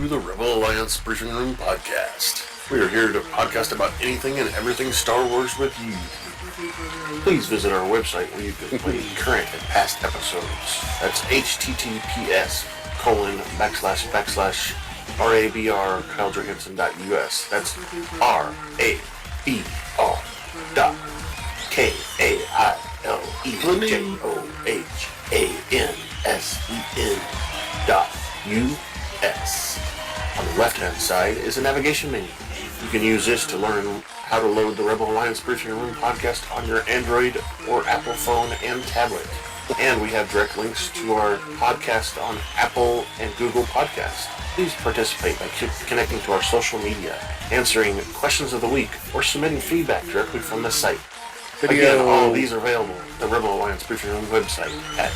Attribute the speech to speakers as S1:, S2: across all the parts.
S1: to the Rebel Alliance Briefing Room Podcast. We are here to podcast about anything and everything Star Wars with you. Please visit our website where you can play current and past episodes. That's https://RABR.KyleJohansson.us. That's RABR.KyleJohansson.us. On the left-hand side is a navigation menu. You can use this to learn how to load the Rebel Alliance Briefing Room podcast on your Android or Apple phone and tablet. And we have direct links to our podcast on Apple and Google Podcasts. Please participate by connecting to our social media, answering questions of the week, or submitting feedback directly from the site. Again, all of these are available at the Rebel Alliance Briefing Room website at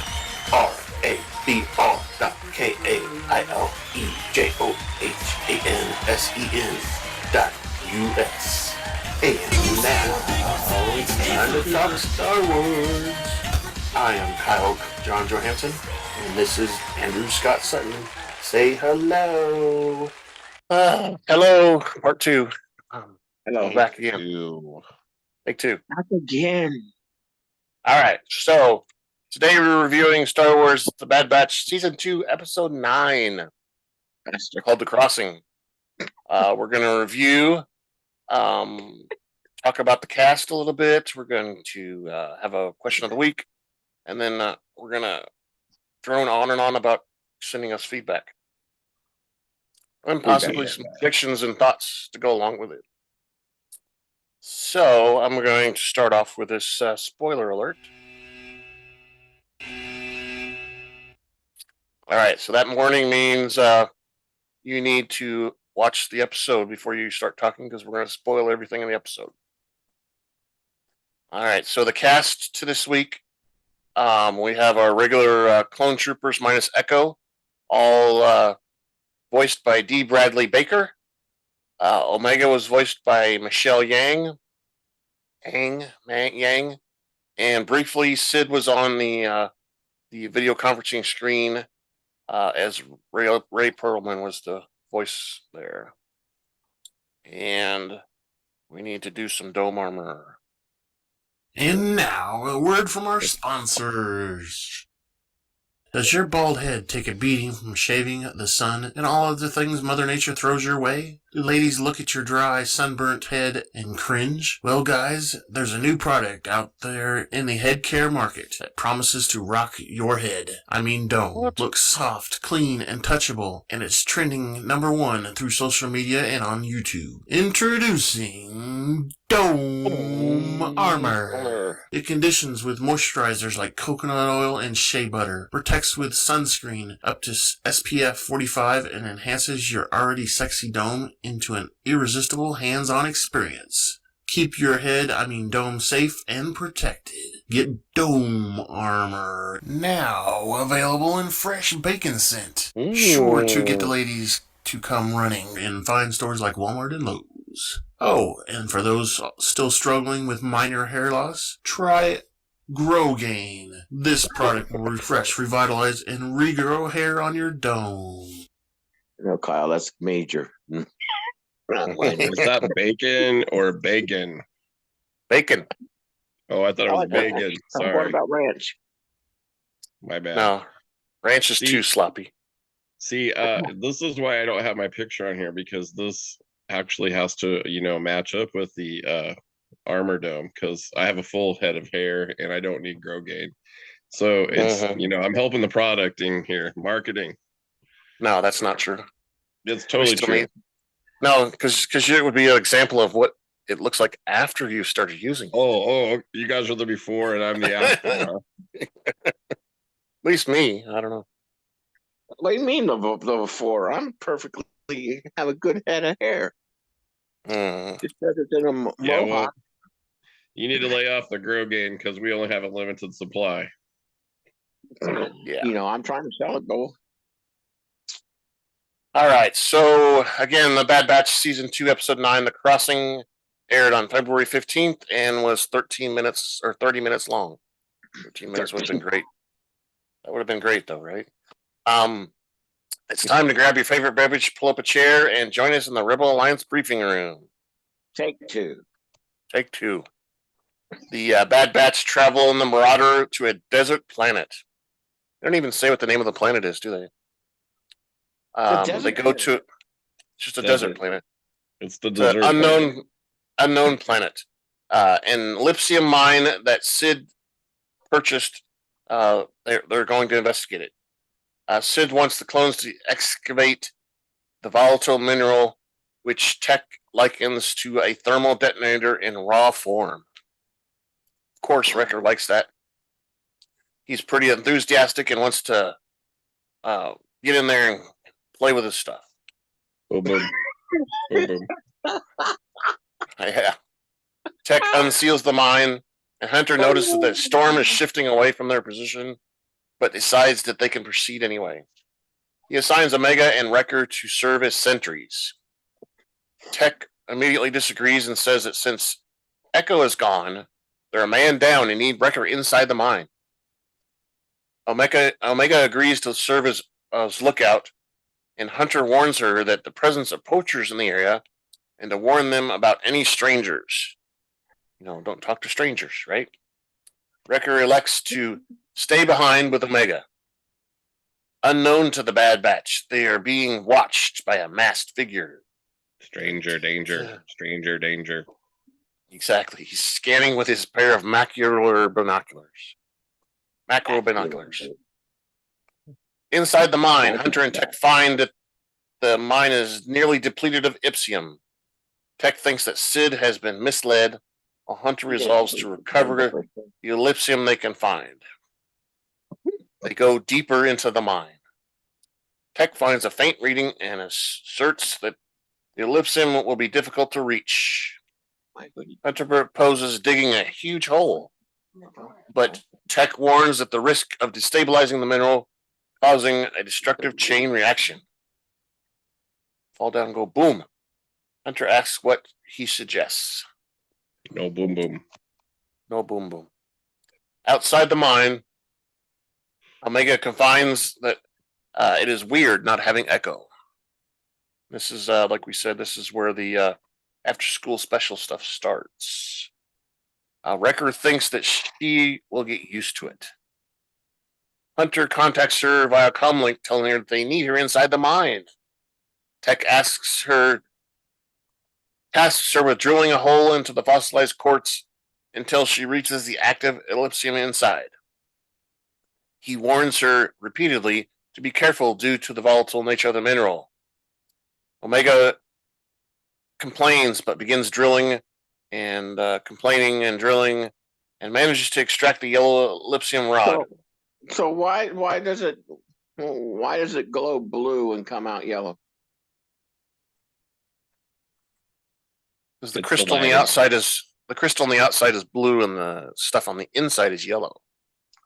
S1: RABR.KyleJohansson.us. And now, it's time to talk Star Wars. I am Kyle John Johansson, and this is Andrew Scott Sutton. Say hello. Hello, part two.
S2: Hello.
S1: Back again. Take two.
S2: Back again.
S1: All right, so today we're reviewing Star Wars The Bad Batch Season 2, Episode 9, called The Crossing. We're going to review, talk about the cast a little bit. We're going to have a question of the week, and then we're going to drone on and on about sending us feedback. And possibly some predictions and thoughts to go along with it. So, I'm going to start off with this spoiler alert. Alright, so that warning means you need to watch the episode before you start talking, because we're going to spoil everything in the episode. Alright, so the cast to this week, we have our regular clone troopers minus Echo, all voiced by D. Bradley Baker. Omega was voiced by Michelle Yang. And briefly, Sid was on the video conferencing screen as Rhea Perlman was the voice there. And we need to do some dome armor.
S3: And now, a word from our sponsors. Does your bald head take a beating from shaving, the sun, and all of the things Mother Nature throws your way? Do ladies look at your dry, sunburnt head and cringe? Well, guys, there's a new product out there in the head care market that promises to rock your head. I mean dome. Looks soft, clean, and touchable, and it's trending #1 through social media and on YouTube. Introducing Dome Armor. It conditions with moisturizers like coconut oil and shea butter, protects with sunscreen up to SPF 45, and enhances your already sexy dome into an irresistible hands-on experience. Keep your dome safe and protected. Get Dome Armor now available in fresh bacon scent. Sure to get the ladies to come running in fine stores like Walmart and Lowe's. Oh, and for those still struggling with minor hair loss, try Grow Gain. This product will refresh, revitalize, and regrow hair on your dome.
S2: No, Kyle, that's major.
S4: Is that bacon or bacon?
S1: Bacon.
S4: Oh, I thought it was bacon. Sorry.
S2: What about ranch?
S4: My bad.
S1: No, ranch is too sloppy.
S4: See, this is why I don't have my picture on here, because this actually has to, match up with the armor dome, because I have a full head of hair and I don't need Grow Gain. So it's, I'm helping the product in here, marketing.
S1: No, that's not true.
S4: It's totally true.
S1: No, because it would be an example of what it looks like after you started using it.
S4: Oh, you guys are the before and I'm the after.
S1: At least me. I don't know.
S2: What do you mean the before? I'm perfectly have a good head of hair. It's better than a mohawk.
S4: Well, you need to lay off the Grow Gain because we only have a limited supply.
S2: Yeah. I'm trying to sell it though.
S1: All right, so again, The Bad Batch Season 2, Episode 9, The Crossing, aired on February 15th and was 30 minutes long. 13 minutes would have been great. That would have been great, though, right? It's time to grab your favorite beverage, pull up a chair, and join us in the Rebel Alliance briefing room.
S2: Take two.
S1: Take two. The Bad Batch travel in the Marauder to a desert planet. They don't even say what the name of the planet is, do they? They go to it's just a desert planet.
S4: It's the
S1: It's
S4: desert
S1: an unknown planet. An Elysium mine that Sid purchased. They're going to investigate it. Sid wants the clones to excavate the volatile mineral, which Tech likens to a thermal detonator in raw form. Of course, Wrecker likes that. He's pretty enthusiastic and wants to get in there and play with his stuff.
S4: Boom, boom. Boom, boom.
S1: Yeah. Tech unseals the mine, and Hunter notices that the storm is shifting away from their position, but decides that they can proceed anyway. He assigns Omega and Wrecker to serve as sentries. Tech immediately disagrees and says that since Echo is gone, they're a man down and need Wrecker inside the mine. Omega agrees to serve as lookout, and Hunter warns her that the presence of poachers in the area and to warn them about any strangers. Don't talk to strangers, right? Wrecker elects to stay behind with Omega. Unknown to the Bad Batch, they are being watched by a masked figure.
S4: Stranger danger. Stranger danger.
S1: Exactly. He's scanning with his pair of macro binoculars. Inside the mine, Hunter and Tech find that the mine is nearly depleted of Ipsium. Tech thinks that Sid has been misled, while Hunter resolves to recover the Elysium they can find. They go deeper into the mine. Tech finds a faint reading and asserts that the Elysium will be difficult to reach. Hunter proposes digging a huge hole, but Tech warns that the risk of destabilizing the mineral, causing a destructive chain reaction. Fall down and go boom. Hunter asks what he suggests.
S4: No boom boom.
S1: No boom boom. Outside the mine, Omega confines that it is weird not having Echo. This is, like we said, this is where the after-school special stuff starts. Wrecker thinks that she will get used to it. Hunter contacts her via comlink, telling her that they need her inside the mine. Tech tasks her with drilling a hole into the fossilized quartz until she reaches the active Elysium inside. He warns her repeatedly to be careful due to the volatile nature of the mineral. Omega complains but begins drilling and complaining and drilling and manages to extract the yellow Elysium rod.
S2: So why does it glow blue and come out yellow?
S1: Because the crystal on the outside is blue and the stuff on the inside is yellow.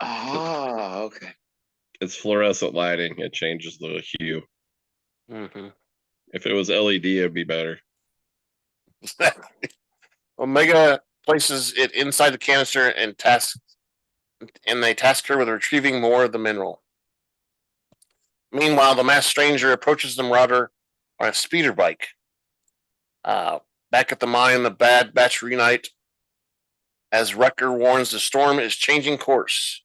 S2: Ah, okay.
S4: It's fluorescent lighting. It changes the hue.
S1: Mm-hmm.
S4: If it was LED, it'd be better.
S1: Omega places it inside the canister and they task her with retrieving more of the mineral. Meanwhile, the masked stranger approaches the Marauder on a speeder bike. Back at the mine, the Bad Batch reunite as Wrecker warns the storm is changing course,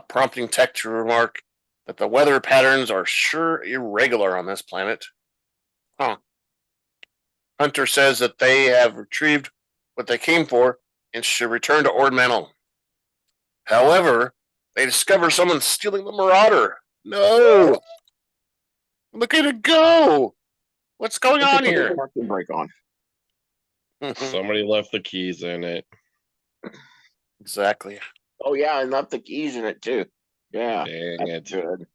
S1: prompting Tech to remark that the weather patterns are sure irregular on this planet. Hunter says that they have retrieved what they came for and should return to Ord Mantle. However, they discover someone stealing the Marauder. No! Look at it go! What's going on here?
S2: Break on.
S4: Somebody left the keys in it.
S1: Exactly.
S2: Oh yeah, and left the keys in it too. Yeah.
S4: Dang it.
S2: Good.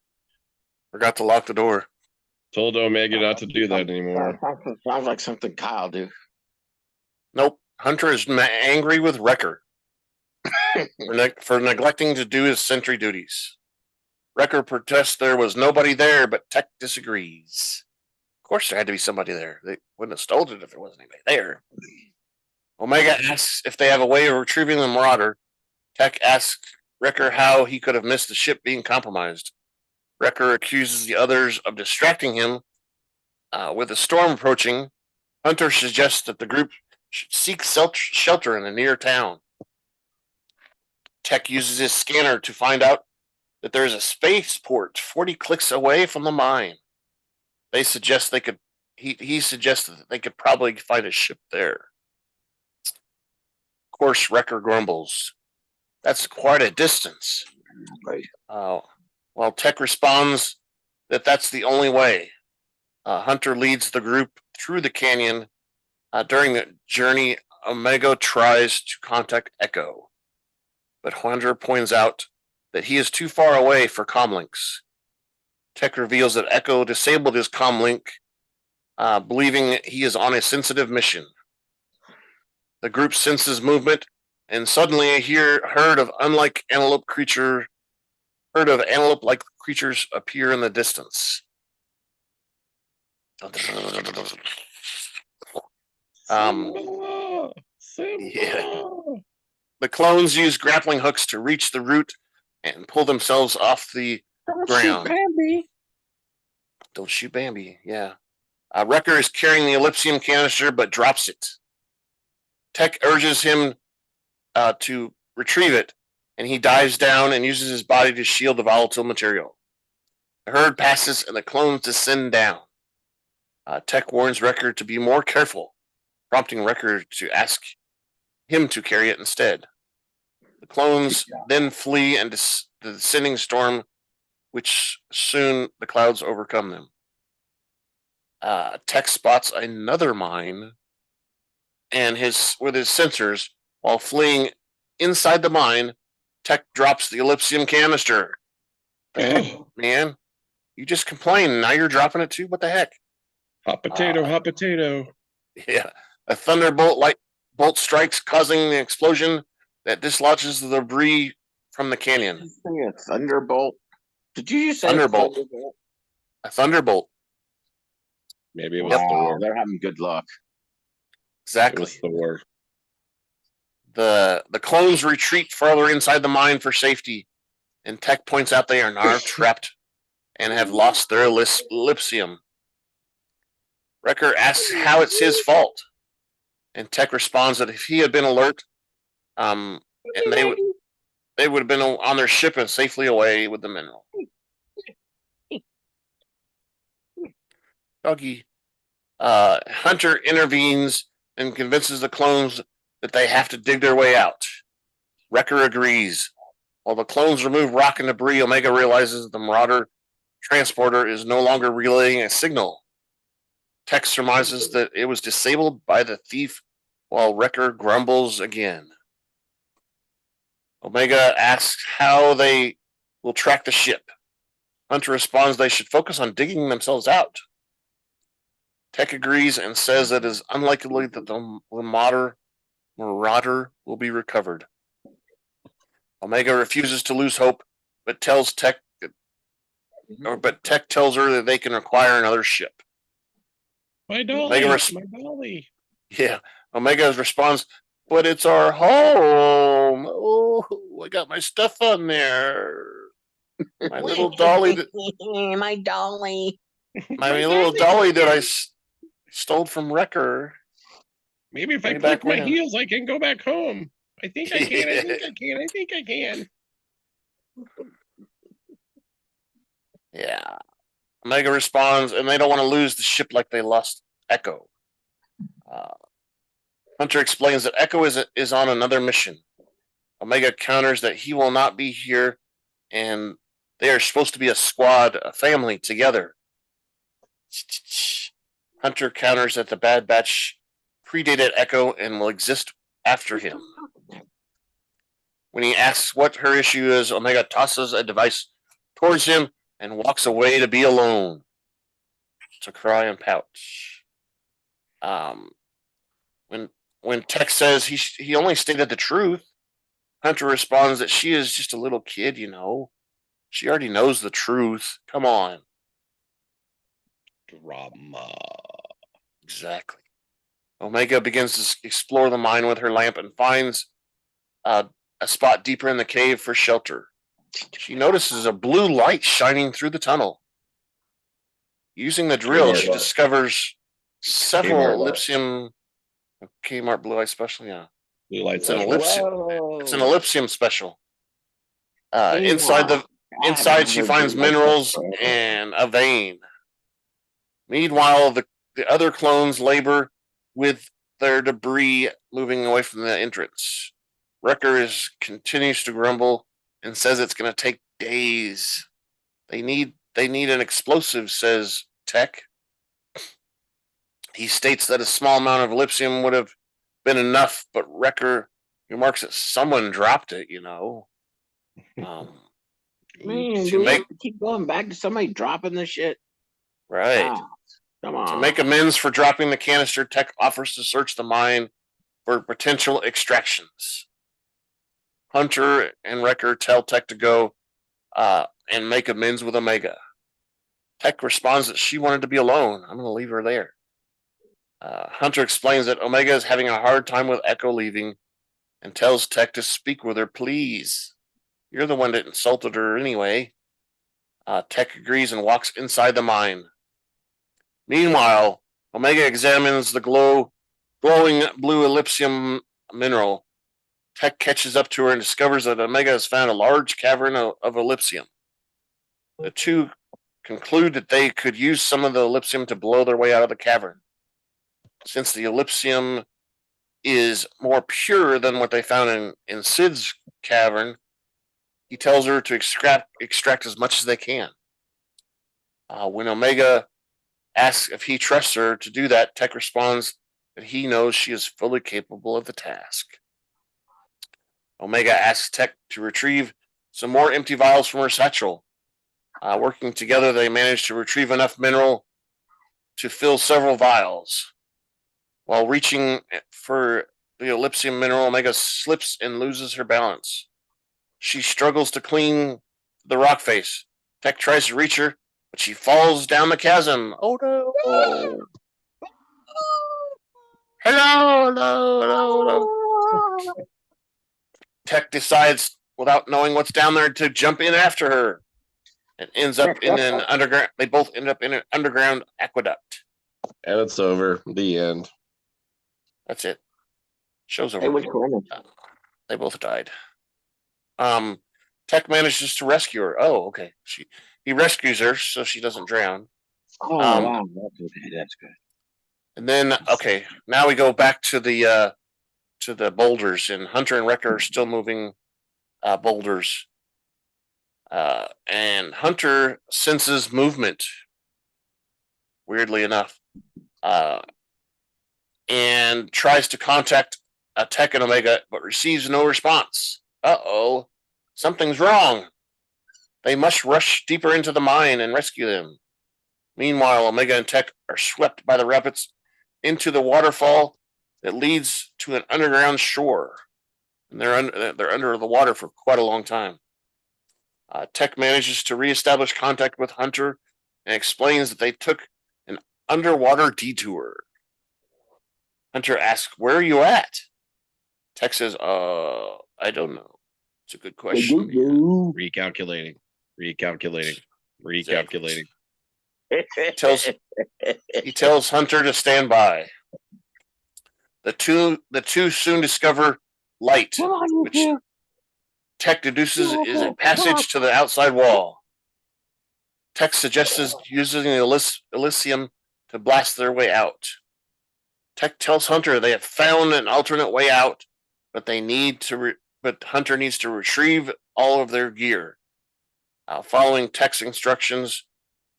S1: Forgot to lock the door.
S4: Told Omega not to do that anymore.
S2: Sounds like something Kyle do.
S1: Nope. Hunter is angry with Wrecker for neglecting to do his sentry duties. Wrecker protests there was nobody there, but Tech disagrees. Of course there had to be somebody there. They wouldn't have stolen it if there wasn't anybody there. Omega asks if they have a way of retrieving the Marauder. Tech asks Wrecker how he could have missed the ship being compromised. Wrecker accuses the others of distracting him. With a storm approaching, Hunter suggests that the group should seek shelter in a near town. Tech uses his scanner to find out that there is a spaceport 40 clicks away from the mine. They suggest they could. He suggests that they could probably find a ship there. Of course, Wrecker grumbles. That's quite a distance.
S2: Right.
S1: While Tech responds that that's the only way. Hunter leads the group through the canyon. During the journey, Omega tries to contact Echo, but Hunter points out that he is too far away for comlinks. Tech reveals that Echo disabled his comlink, believing he is on a sensitive mission. The group senses movement, and suddenly a herd of antelope-like creatures appear in the distance.
S4: Simba!
S1: Yeah. The clones use grappling hooks to reach the root and pull themselves off the ground.
S2: Bambi.
S1: Don't shoot Bambi, yeah. Wrecker is carrying the ellipsium canister but drops it. Tech urges him to retrieve it, and he dives down and uses his body to shield the volatile material. The herd passes and the clones descend down. Tech warns Wrecker to be more careful, prompting Wrecker to ask him to carry it instead. The clones then flee and the descending storm, which soon the clouds overcome them. Tech spots another mine and with his sensors while fleeing inside the mine. Tech drops the ellipsium canister. The heck, man? You just complained. Now you're dropping it too? What the heck?
S4: Hot potato, hot potato.
S1: Yeah. A thunderbolt bolt strikes, causing the explosion that dislodges the debris from the canyon.
S2: A thunderbolt. Did you just say
S1: Thunderbolt? A thunderbolt.
S4: Maybe it was Thor.
S2: They're having good luck.
S1: Exactly.
S4: It was Thor.
S1: The clones retreat further inside the mine for safety, and Tech points out they are now trapped and have lost their ellipsium. Wrecker asks how it's his fault, and Tech responds that if he had been alert, and they would have been on their ship and safely away with the mineral. Doggy. Hunter intervenes and convinces the clones that they have to dig their way out. Wrecker agrees. While the clones remove rock and debris, Omega realizes that the Marauder transporter is no longer relaying a signal. Tech surmises that it was disabled by the thief, while Wrecker grumbles again. Omega asks how they will track the ship. Hunter responds they should focus on digging themselves out. Tech agrees and says it is unlikely that the Marauder will be recovered. Omega refuses to lose hope, but Tech tells her that they can acquire another ship.
S4: My dolly, my dolly.
S1: Yeah, Omega responds, but it's our home. Oh, I got my stuff on there. My little dolly.
S2: My dolly.
S1: My little dolly that I stole from Wrecker.
S4: Maybe if I click my heels, I can go back home. I think I can. I think I can.
S1: Yeah. Omega responds, and they don't want to lose the ship like they lost Echo. Hunter explains that Echo is on another mission. Omega counters that he will not be here, and they are supposed to be a squad, a family together. Hunter counters that the Bad Batch predated Echo and will exist after him. When he asks what her issue is, Omega tosses a device towards him and walks away to be alone. To cry and pout. When Tech says he only stated the truth, Hunter responds that she is just a little kid, you know. She already knows the truth. Come on.
S4: Drama.
S1: Exactly. Omega begins to explore the mine with her lamp and finds a spot deeper in the cave for shelter. She notices a blue light shining through the tunnel. Using the drill, she discovers several ellipsium. Kmart Blue Light Special, yeah.
S4: Blue light
S1: It's an
S4: special.
S1: ellipsium. It's an ellipsium special. Inside, she finds minerals and a vein. Meanwhile, the other clones labor with their debris moving away from the entrance. Wrecker continues to grumble and says it's going to take days. They need an explosive, says Tech. He states that a small amount of ellipsium would have been enough, but Wrecker remarks that someone dropped it,
S2: Man, do we have to keep going back to somebody dropping the shit?
S1: Right.
S2: Come on.
S1: To make amends for dropping the canister, Tech offers to search the mine for potential extractions. Hunter and Wrecker tell Tech to go and make amends with Omega. Tech responds that she wanted to be alone. I'm going to leave her there. Hunter explains that Omega is having a hard time with Echo leaving and tells Tech to speak with her, please. You're the one that insulted her anyway. Tech agrees and walks inside the mine. Meanwhile, Omega examines the glowing blue ellipsium mineral. Tech catches up to her and discovers that Omega has found a large cavern of ellipsium. The two conclude that they could use some of the ellipsium to blow their way out of the cavern. Since the ellipsium is more pure than what they found in Sid's cavern, he tells her to extract as much as they can. When Omega asks if he trusts her to do that, Tech responds that he knows she is fully capable of the task. Omega asks Tech to retrieve some more empty vials from her satchel. Working together, they manage to retrieve enough mineral to fill several vials. While reaching for the ellipsium mineral, Omega slips and loses her balance. She struggles to clean the rock face. Tech tries to reach her, but she falls down the chasm. Oh no! Hello, hello. Tech decides, without knowing what's down there, to jump in after her. And ends up in an underground. They both end up in an underground aqueduct.
S4: And it's over. The end.
S1: That's it. Show's over.
S2: Hey, which one?
S1: They both died. Tech manages to rescue her. Oh, okay. He rescues her so she doesn't drown.
S2: Oh, wow. That's good.
S1: And then, okay, now we go back to the boulders, and Hunter and Wrecker are still moving boulders. And Hunter senses movement, weirdly enough, and tries to contact Tech and Omega, but receives no response. Uh-oh, something's wrong. They must rush deeper into the mine and rescue them. Meanwhile, Omega and Tech are swept by the rapids into the waterfall that leads to an underground shore. And they're under the water for quite a long time. Tech manages to reestablish contact with Hunter and explains that they took an underwater detour. Hunter asks, "Where are you at?" Tech says, I don't know. It's a good question.
S4: Recalculating. He
S1: tells Hunter to stand by. The two soon discover light, which Tech deduces is a passage to the outside wall. Tech suggests using the Elysium to blast their way out. Tech tells Hunter they have found an alternate way out, but Hunter needs to retrieve all of their gear. Following Tech's instructions,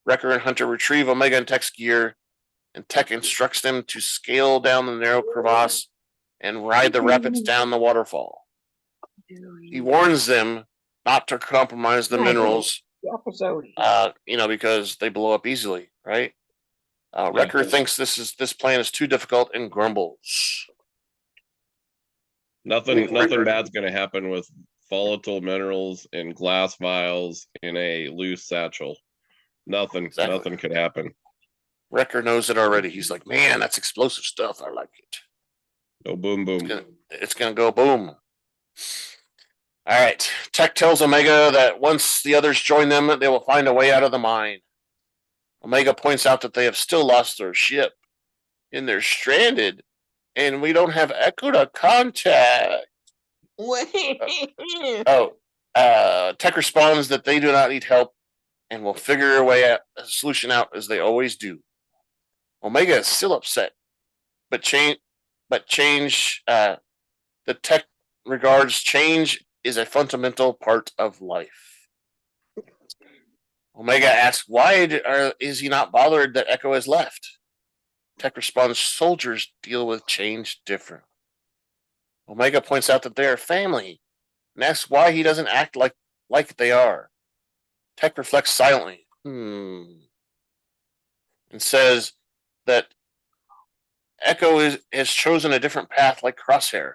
S1: Wrecker and Hunter retrieve Omega and Tech's gear, and Tech instructs them to scale down the narrow crevasse and ride the rapids down the waterfall. He warns them not to compromise the minerals, because they blow up easily, right? Wrecker thinks this plan is too difficult and grumbles.
S4: Nothing bad's going to happen with volatile minerals in glass vials in a loose satchel. Nothing could happen.
S1: Wrecker knows it already. He's like, man, that's explosive stuff. I like it.
S4: Go boom, boom.
S1: It's gonna go boom. All right. Tech tells Omega that once the others join them, they will find a way out of the mine. Omega points out that they have still lost their ship, and they're stranded, and we don't have Echo to contact. Tech responds that they do not need help and will figure a solution out as they always do. Omega is still upset, but change. The Tech regards change is a fundamental part of life. Omega asks why is he not bothered that Echo has left. Tech responds soldiers deal with change differently. Omega points out that they are family and asks why he doesn't act like they are. Tech reflects silently and says that Echo has chosen a different path like Crosshair,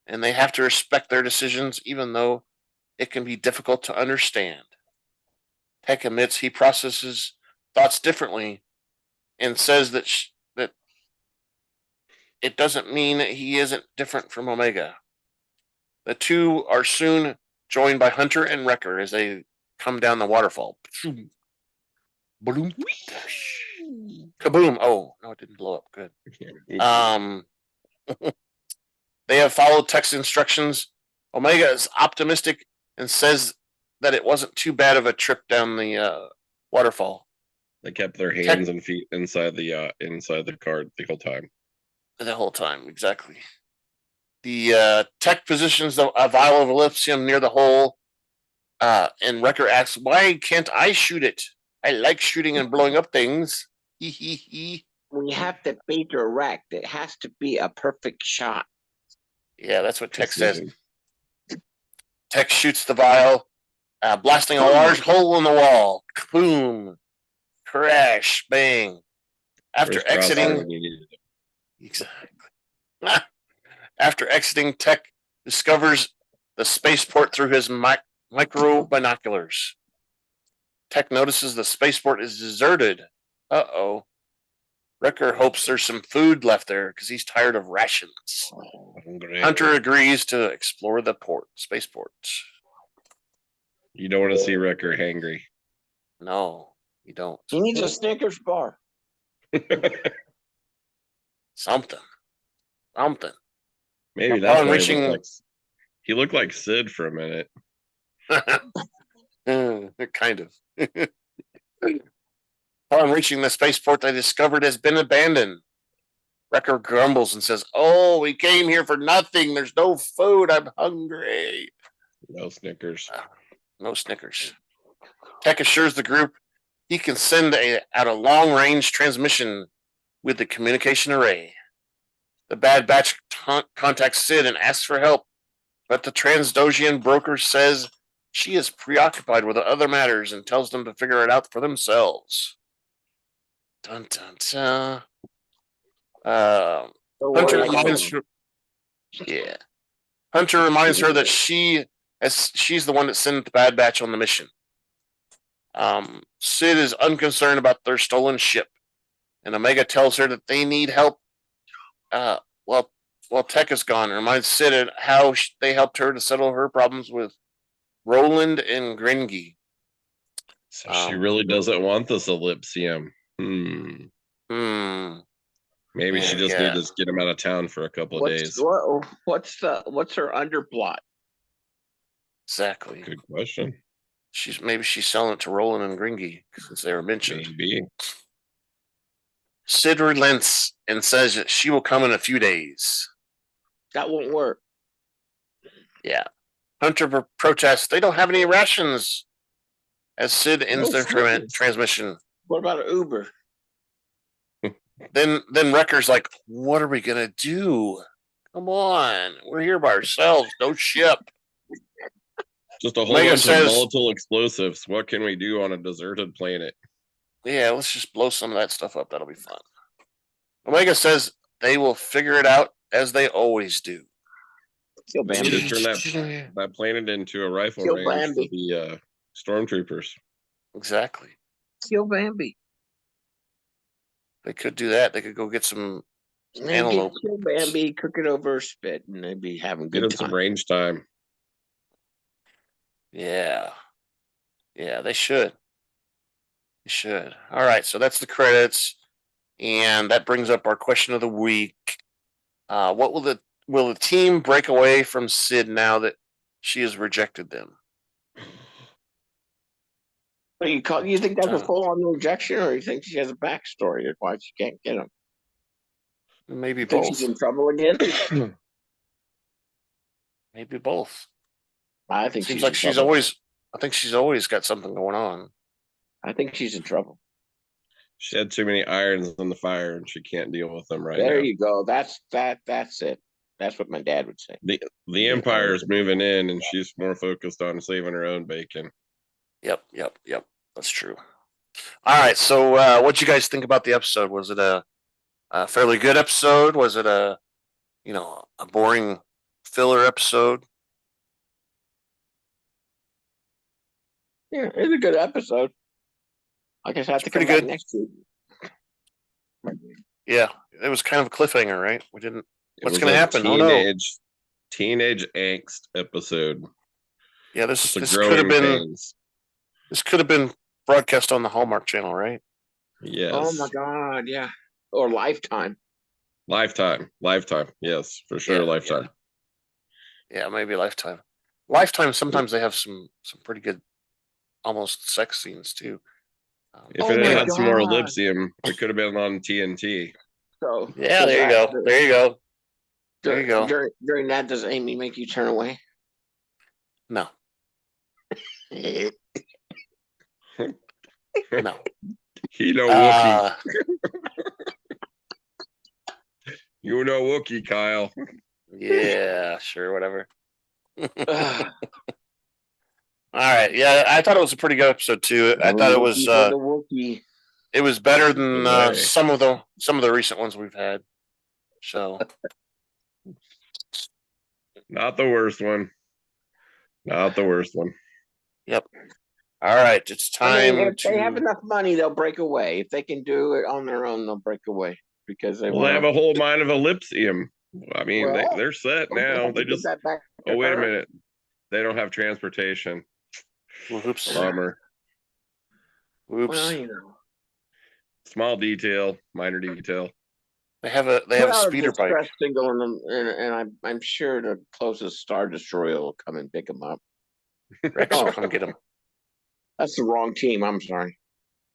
S1: and they have to respect their decisions even though it can be difficult to understand. Tech admits he processes thoughts differently and says that it doesn't mean he isn't different from Omega. The two are soon joined by Hunter and Wrecker as they come down the waterfall. Boom. Kaboom. Oh, no, it didn't blow up. Good. They have followed Tech's instructions. Omega is optimistic and says that it wasn't too bad of a trip down the waterfall.
S4: They kept their hands and feet inside the cart the whole time.
S1: The whole time, exactly. The Tech positions a vial of ellipsium near the hole, and Wrecker asks, "Why can't I shoot it? I like shooting and blowing up things."
S2: We have to be direct. It has to be a perfect shot.
S1: Yeah, that's what Tech says. Tech shoots the vial, blasting a large hole in the wall. Boom! Crash! Bang! After exiting, exactly. After exiting, Tech discovers the spaceport through his micro binoculars. Tech notices the spaceport is deserted. Uh-oh. Wrecker hopes there's some food left there because he's tired of rations. Hunter agrees to explore the spaceport.
S4: You don't want to see Wrecker hangry.
S1: No, you don't.
S2: He needs a Snickers bar.
S1: Something.
S4: Maybe that's why he looked like Sid for a minute.
S1: Kind of. Upon reaching the spaceport they discovered has been abandoned. Wrecker grumbles and says, "Oh, we came here for nothing. There's no food. I'm hungry."
S4: No Snickers.
S1: No Snickers. Tech assures the group he can send out a long-range transmission with the communication array. The Bad Batch contacts Sid and asks for help, but the Transdojian broker says she is preoccupied with other matters and tells them to figure it out for themselves. Dun dun dun. Hunter reminds her. Yeah. Hunter reminds her that she's the one that sent the Bad Batch on the mission. Sid is unconcerned about their stolen ship, and Omega tells her that they need help. While Tech is gone, reminds Sid how they helped her to settle her problems with Roland and Gringy.
S4: So she really doesn't want this ellipsium. Maybe she just needs to get him out of town for a couple of days.
S2: What's her underplot?
S1: Exactly.
S4: Good question.
S1: Maybe she's selling it to Roland and Gringy since they were mentioned.
S4: Maybe.
S1: Sid relents and says that she will come in a few days.
S2: That won't work.
S1: Yeah. Hunter protests they don't have any rations as Sid ends their transmission.
S2: What about an Uber?
S1: Then Wrecker's like, "What are we gonna do? Come on, we're here by ourselves. No ship."
S4: Just a whole bunch of volatile explosives. What can we do on a deserted planet?
S1: Yeah, let's just blow some of that stuff up. That'll be fun. Omega says they will figure it out as they always do.
S2: Kill Bambi.
S4: Turn that planet into a rifle range for the stormtroopers.
S1: Exactly.
S2: Kill Bambi.
S1: They could do that. They could go get some antelope.
S2: Kill Bambi, cook it over spit, and they'd be having good time.
S4: Some range time.
S1: Yeah. Yeah, they should. They should. All right, so that's the credits. And that brings up our question of the week. What will the team break away from Sid now that she has rejected them?
S2: You think that's a full-on rejection, or you think she has a backstory of why she can't get him?
S1: Maybe
S2: You think she's
S1: both.
S2: in trouble again?
S1: Maybe both.
S2: I think
S1: Seems
S2: she's in
S1: like she's
S2: trouble.
S1: always. I think she's always got something going on.
S2: I think she's in trouble.
S4: She had too many irons in the fire, and she can't deal with them right
S2: There
S4: now.
S2: you go. That's it. That's what my dad would say.
S4: The Empire is moving in, and she's more focused on saving her own bacon.
S1: Yep. That's true. All right. So, what you guys think about the episode? Was it a fairly good episode? Was it a boring filler episode?
S2: Yeah, it's a good episode. I guess I have to come
S1: pretty
S2: back
S1: good.
S2: next week.
S1: Yeah, it was kind of a cliffhanger, right? We didn't. What's
S4: It was
S1: going to
S4: a
S1: happen? Oh no!
S4: Teenage angst episode.
S1: Yeah,
S4: It's
S1: this
S4: a
S1: could have
S4: growing
S1: been
S4: pains.
S1: this could have been broadcast on the Hallmark Channel, right?
S4: Yes.
S2: Oh my God, yeah. Or Lifetime.
S4: Lifetime. Yes, for sure.
S1: Yeah,
S4: Lifetime.
S1: Yeah, maybe Lifetime. Lifetime. Sometimes they have some pretty good, almost sex scenes too.
S4: If it had
S2: God.
S4: some more ellipsium, it could have been on TNT.
S2: So
S1: yeah, there you go. There you go. There you go.
S2: During that, does Amy make you turn away?
S1: No. No.
S4: He know Wookie. You know Wookie, Kyle.
S1: Yeah, sure, whatever. All right, yeah, I thought it was a pretty good episode too. I thought it was it was better than some of the recent ones we've had. So,
S4: not the worst one. Not the worst one.
S1: Yep. All right, it's time.
S2: If they have enough money, they'll break away. If they can do it on their own, they'll break away because they
S4: have a whole mine of ellipsium. I mean, they're set now. They just wait a minute. They don't have transportation.
S1: Oops.
S4: Bummer.
S1: Oops.
S2: Well,
S4: small detail, minor detail.
S1: They have a speeder bike.
S2: Single and I'm sure the closest Star Destroyer will come and pick them up.
S1: Rex will come get them.
S2: That's the wrong team. I'm sorry.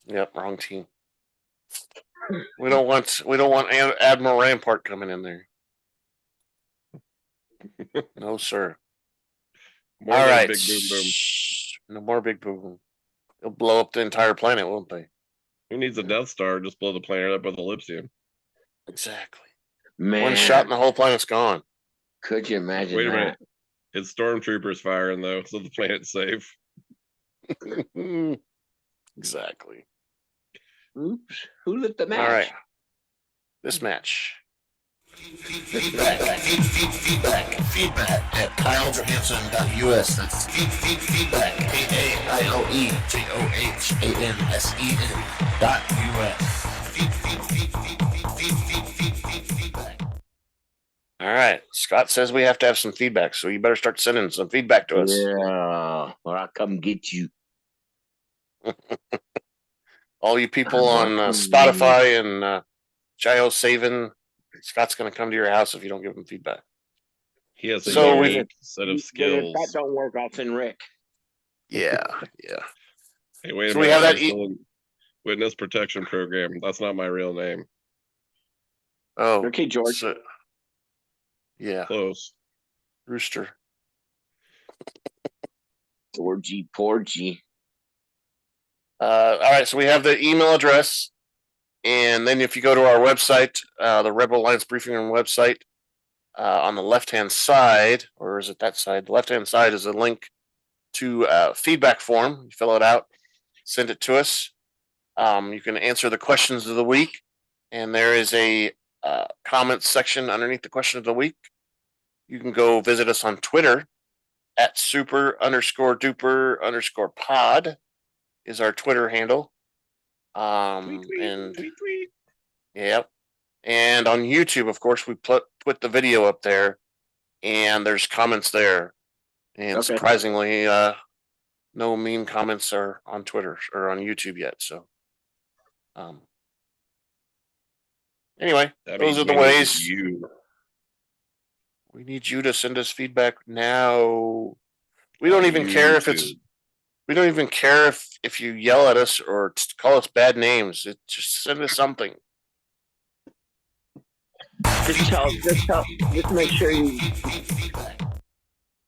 S1: Yep, wrong team. We don't want Admiral Rampart coming in there. No, sir.
S4: More
S1: all right.
S4: Big boom boom.
S1: No more big boom boom. They'll blow up the entire planet, won't they?
S4: Who needs a Death Star? Just blow the planet up with ellipsium.
S1: Exactly.
S2: Man.
S1: One shot and the whole planet's gone.
S2: Could you imagine?
S4: Wait a minute. It's stormtroopers firing though, so the planet's safe.
S1: Exactly.
S2: Oops. Who lit the match?
S1: All right. This match.
S3: Feedback at KyleJohansson.us. That's feedback, KyleJohansen.us. Feedback.
S1: All right. Scott says we have to have some feedback, so you better start sending some feedback to us.
S2: Yeah, or I'll come get you.
S1: All you people on Spotify and Gyro Savin, Scott's going to come to your house if you don't give him feedback.
S4: He has a unique set of skills.
S2: If that don't work, I'll send Rick.
S1: Yeah.
S4: Hey, wait a minute.
S1: We have that
S4: witness protection program. That's not my real name.
S1: Oh,
S2: okay, George.
S1: Yeah,
S4: close.
S1: Rooster.
S2: Porgy.
S1: All right, so we have the email address, and then if you go to our website, the Rebel Alliance Briefing Room website, on the left-hand side, or is it that side? The left-hand side is a link to feedback form. You fill it out, send it to us. You can answer the questions of the week, and there is a comments section underneath the question of the week. You can go visit us on Twitter at super_duper_pod is our Twitter handle.
S4: Tweet.
S1: Yep. And on YouTube, of course, we put the video up there, and there's comments there. And surprisingly, no mean comments are on Twitter or on YouTube yet. So, anyway,
S4: That
S1: those
S4: means
S1: are the
S4: we need
S1: ways.
S4: you.
S1: We need you to send us feedback now. We don't even care if it's. We don't even care if you yell at us or call us bad names. Just send us something.
S2: Just make sure you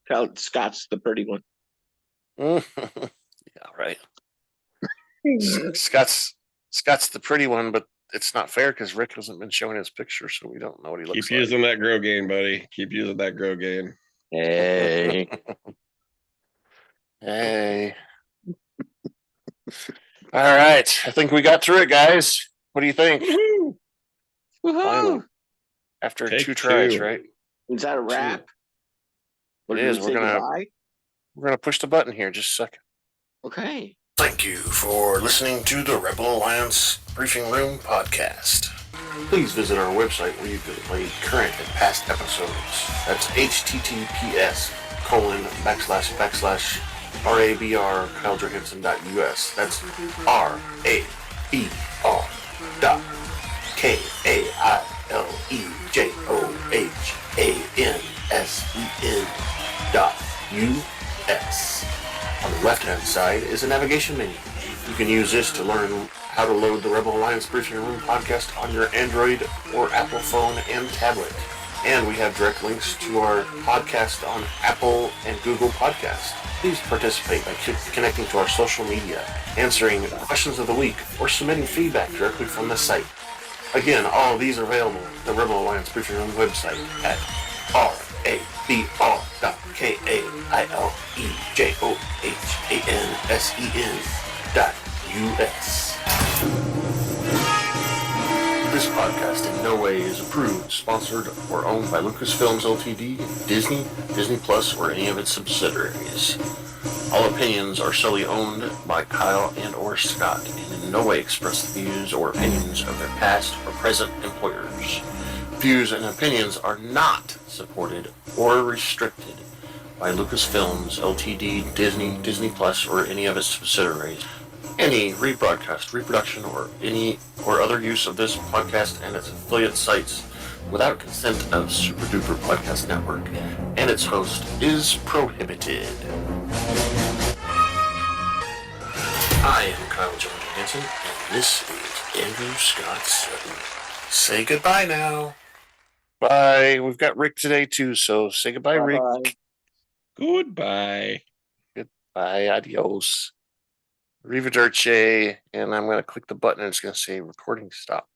S2: tell Scott's the pretty one.
S1: Yeah, right. Scott's the pretty one, but it's not fair because Rick hasn't been showing his picture, so we don't know what he looks
S4: Keep using that grow gain, buddy. Keep using that grow gain.
S2: Hey.
S1: Hey. All right. I think we got through it, guys. What do you think?
S2: Woohoo!
S1: Finally. After
S4: Take
S1: 2 tries,
S4: two.
S1: right?
S2: Is that a wrap?
S1: It is. We're gonna push the button here just a second.
S2: Okay.
S1: Thank you for listening to the Rebel Alliance Briefing Room podcast. Please visit our website where you can play current and past episodes. That's https://RABR KyleJohansson.us. That's RABR.KyleJohansson.us. On the left-hand side is a navigation menu. You can use this to learn how to load the Rebel Alliance Briefing Room podcast on your Android or Apple phone and tablet. And we have direct links to our podcast on Apple and Google Podcasts. Please participate by connecting to our social media, answering questions of the week, or submitting feedback directly from the site. Again, all of these are available at the Rebel Alliance Briefing Room website at RABR.KyleJohansson.us. This podcast in no way is approved, sponsored, or owned by Lucasfilms Ltd., Disney, Disney Plus, or any of its subsidiaries. All opinions are solely owned by Kyle and or Scott and in no way express the views or opinions of their past or present employers. Views and opinions are not supported or restricted by Lucasfilms Ltd., Disney, Disney Plus, or any of its subsidiaries. Any rebroadcast, reproduction, or any or other use of this podcast and its affiliate sites without consent of Super Duper Podcast Network and its host is prohibited. I am Kyle Johansson, and this is Andrew Scott Sutton. Say goodbye now. Bye. We've got Rick today too, so say goodbye,
S2: Bye-bye.
S1: Rick.
S4: Goodbye.
S1: Goodbye. Adios. Arrivederci. And I'm going to click the button and it's going to say recording stop.